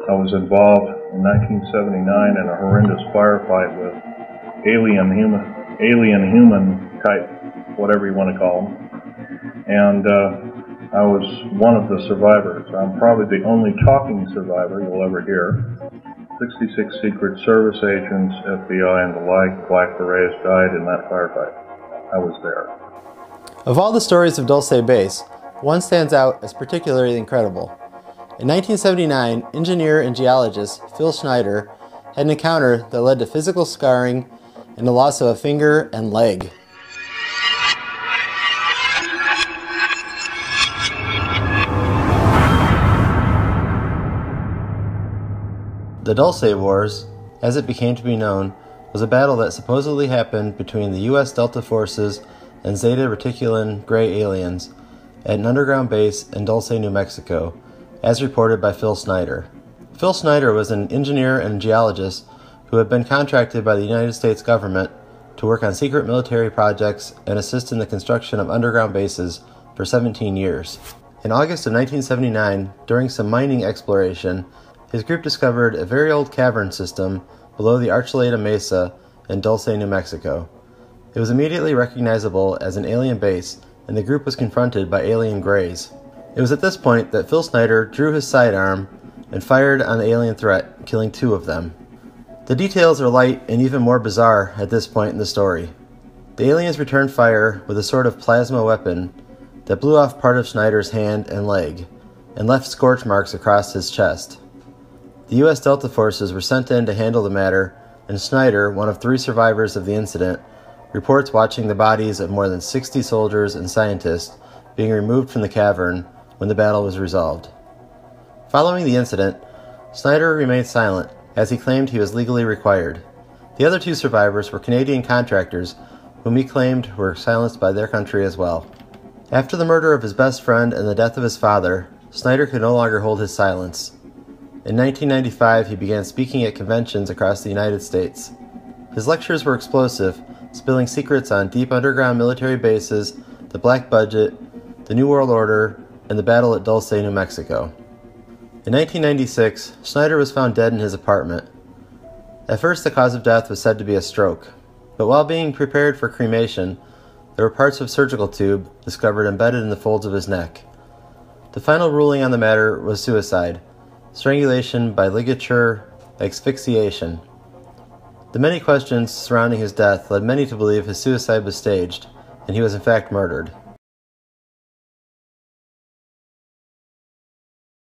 I was involved in 1979 in a horrendous firefight with alien-human type, whatever you want to call them. And I was one of the survivors. I'm probably the only talking survivor you'll ever hear. 66 Secret Service agents, FBI and the like, Black Berets died in that firefight. I was there. Of all the stories of Dulce Base, one stands out as particularly incredible. In 1979, engineer and geologist Phil Schneider had an encounter that led to physical scarring and the loss of a finger and leg. The Dulce Wars, as it became to be known, was a battle that supposedly happened between the U.S. Delta Forces and Zeta Reticulans gray aliens at an underground base in Dulce, New Mexico, as reported by Phil Schneider. Phil Schneider was an engineer and geologist who had been contracted by the United States government to work on secret military projects and assist in the construction of underground bases for 17 years. In August of 1979, during some mining exploration, his group discovered a very old cavern system below the Archuleta Mesa in Dulce, New Mexico. It was immediately recognizable as an alien base, and the group was confronted by alien greys. It was at this point that Phil Schneider drew his sidearm and fired on the alien threat, killing 2 of them. The details are light and even more bizarre at this point in the story. The aliens returned fire with a sort of plasma weapon that blew off part of Schneider's hand and leg, and left scorch marks across his chest. The U.S. Delta Forces were sent in to handle the matter, and Schneider, one of 3 survivors of the incident, reports watching the bodies of more than 60 soldiers and scientists being removed from the cavern when the battle was resolved. Following the incident, Schneider remained silent, as he claimed he was legally required. The other 2 survivors were Canadian contractors, whom he claimed were silenced by their country as well. After the murder of his best friend and the death of his father, Schneider could no longer hold his silence. In 1995, he began speaking at conventions across the United States. His lectures were explosive, spilling secrets on deep underground military bases, the Black Budget, the New World Order, and the battle at Dulce, New Mexico. In 1996, Schneider was found dead in his apartment. At first, the cause of death was said to be a stroke, but while being prepared for cremation, there were parts of a surgical tube discovered embedded in the folds of his neck. The final ruling on the matter was suicide, strangulation by ligature asphyxiation. The many questions surrounding his death led many to believe his suicide was staged, and he was in fact murdered.